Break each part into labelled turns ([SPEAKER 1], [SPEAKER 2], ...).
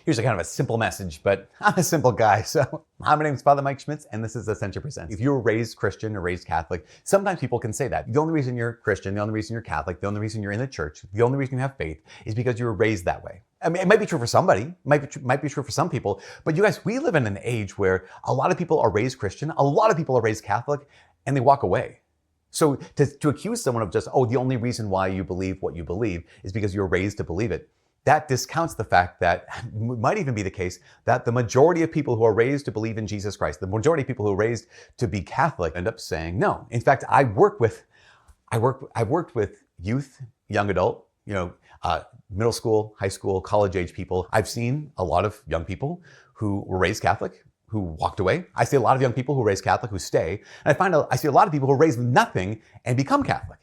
[SPEAKER 1] Here's a kind of a simple message, but I'm a simple guy. So my name is Father Mike Schmitz, and this is Ascension Presents. If you were raised Christian or raised Catholic, sometimes people can say that. The only reason you're Christian, the only reason you're Catholic, the only reason you're in the church, the only reason you have faith is because you were raised that way. I mean, it might be true for somebody, might be true for some people, but you guys, we live in an age where a lot of people are raised Christian, a lot of people are raised Catholic, and they walk away. So to accuse someone of just, the only reason why you believe what you believe is because you were raised to believe it, that discounts the fact that it might even be the case that the majority of people who are raised to believe in Jesus Christ, the majority of people who are raised to be Catholic end up saying no. In fact, I've worked with youth, young adult, middle school, high school, college age people. I've seen a lot of young people who were raised Catholic, who walked away. I see a lot of young people who are raised Catholic who stay. And I see a lot of people who are raised with nothing and become Catholic.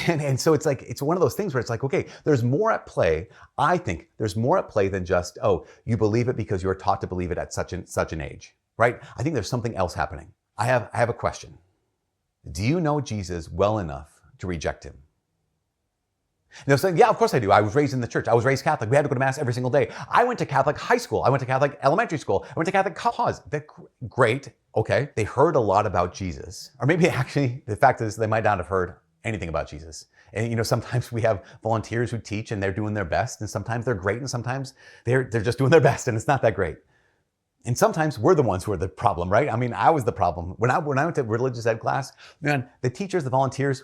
[SPEAKER 1] And so it's one of those things where it's like, okay, there's more at play. I think there's more at play than just, you believe it because you're taught to believe it at such an age, right? I think there's something else happening. I have a question. Do you know Jesus well enough to reject him? And they're saying, yeah, of course I do. I was raised in the church. I was raised Catholic. We had to go to Mass every single day. I went to Catholic high school. I went to Catholic elementary school. I went to Catholic college. Great. Okay. They heard a lot about Jesus. Or maybe actually, the fact is they might not have heard anything about Jesus. And sometimes we have volunteers who teach and they're doing their best. And sometimes they're great. And sometimes they're just doing their best and it's not that great. And sometimes we're the ones who are the problem, right? I mean, I was the problem. When I went to religious ed class, man, the teachers, the volunteers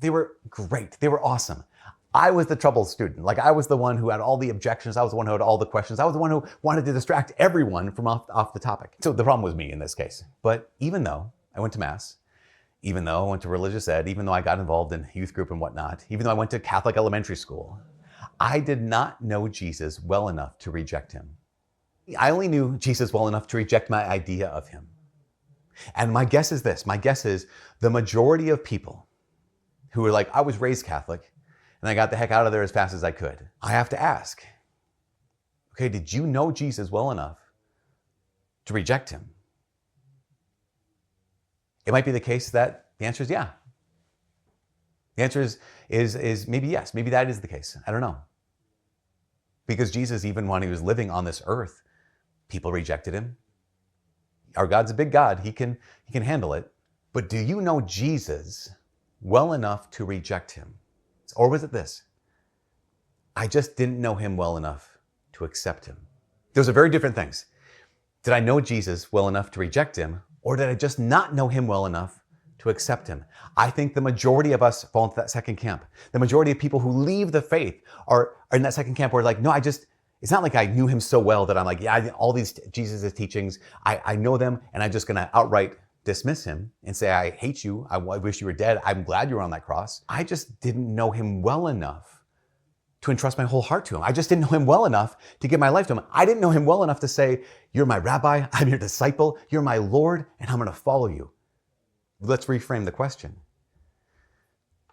[SPEAKER 1] they were great. They were awesome. I was the trouble student. Like I was the one who had all the objections. I was the one who had all the questions. I was the one who wanted to distract everyone from off the topic. So the problem was me in this case. But even though I went to Mass, even though I went to religious ed, even though I got involved in youth group and whatnot, even though I went to Catholic elementary school, I did not know Jesus well enough to reject him. I only knew Jesus well enough to reject my idea of him. And my guess is this. My guess is the majority of people who were like, I was raised Catholic, and I got the heck out of there as fast as I could. I have to ask, okay, did you know Jesus well enough to reject him? It might be the case that the answer is yeah. The answer is maybe yes. Maybe that is the case. I don't know. Because Jesus, even when he was living on this earth, people rejected him. Our God's a big God. He can handle it. But do you know Jesus well enough to reject him? Or was it this? I just didn't know him well enough to accept him. Those are very different things. Did I know Jesus well enough to reject him? Or did I just not know him well enough to accept him? I think the majority of us fall into that second camp. The majority of people who leave the faith are in that second camp where like, no, it's not like I knew him so well that I'm like, yeah, all these Jesus' teachings, I know them and I'm just going to outright dismiss him and say, I hate you. I wish you were dead. I'm glad you were on that cross. I just didn't know him well enough to entrust my whole heart to him. I just didn't know him well enough to give my life to him. I didn't know him well enough to say, you're my rabbi, I'm your disciple, you're my Lord, and I'm going to follow you. Let's reframe the question.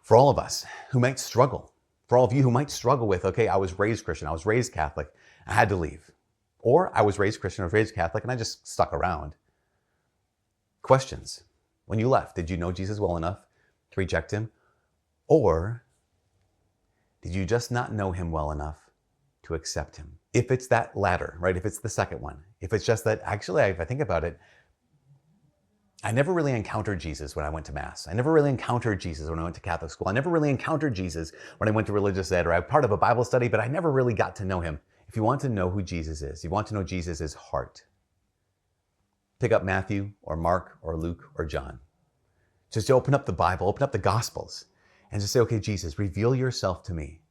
[SPEAKER 1] For all of us who might struggle, for all of you who might struggle with, okay, I was raised Christian, I was raised Catholic, I had to leave. Or I was raised Christian, I was raised Catholic, and I just stuck around. Questions. When you left, did you know Jesus well enough to reject him? Or did you just not know him well enough to accept him? If it's that latter, right? If it's the second one, if it's just that, actually, if I think about it, I never really encountered Jesus when I went to Mass. I never really encountered Jesus when I went to Catholic school. I never really encountered Jesus when I went to religious ed or I was part of a Bible study, but I never really got to know him. If you want to know who Jesus is, you want to know Jesus' heart, pick up Matthew or Mark or Luke or John. Just open up the Bible, open up the Gospels, and just say, okay, Jesus, reveal yourself to me.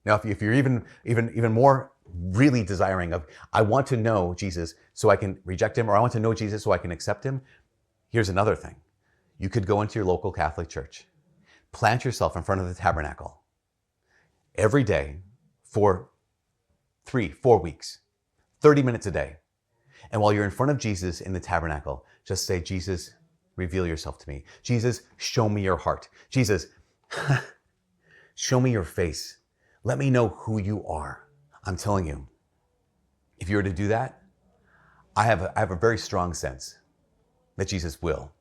[SPEAKER 1] Now, if you're even more really desiring of, I want to know Jesus so I can reject him, or I want to know Jesus so I can accept him, here's another thing. You could go into your local Catholic church, plant yourself in front of the tabernacle every day for 3-4 weeks, 30 minutes a day. And while you're in front of Jesus in the tabernacle, just say, Jesus, reveal yourself to me. Jesus, show me your heart. Jesus, show me your face. Let me know who you are. I'm telling you, if you were to do that, I have a very strong sense that Jesus will.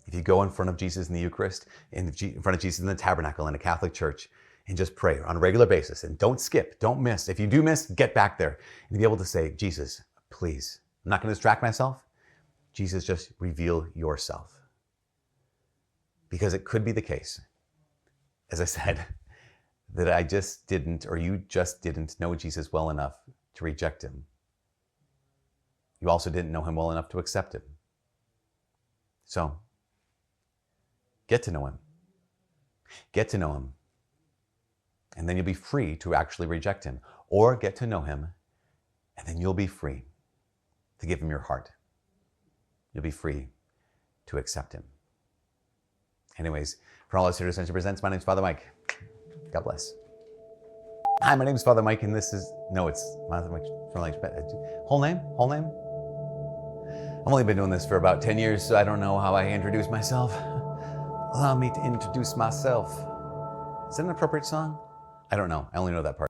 [SPEAKER 1] If you go in front of Jesus in the Eucharist, in front of Jesus in the tabernacle in a Catholic church, and just pray on a regular basis. And don't skip, don't miss. If you do miss, get back there and be able to say, Jesus, please, I'm not going to distract myself. Jesus, just reveal yourself. Because it could be the case, as I said, that I just didn't, or you just didn't know Jesus well enough to reject him. You also didn't know him well enough to accept him. So, get to know him. Get to know him. And then you'll be free to actually reject him. Or get to know him, and then you'll be free to give him your heart. You'll be free to accept him. Anyways, for all us here to Ascension Presents, my name is Father Mike. God bless. Hi, my name is Father Mike, and this is, it's Father Mike from Schmitz. Whole name? I've only been doing this for about 10 years, so I don't know how I introduce myself. Allow me to introduce myself. Is that an appropriate song? I don't know. I only know that part.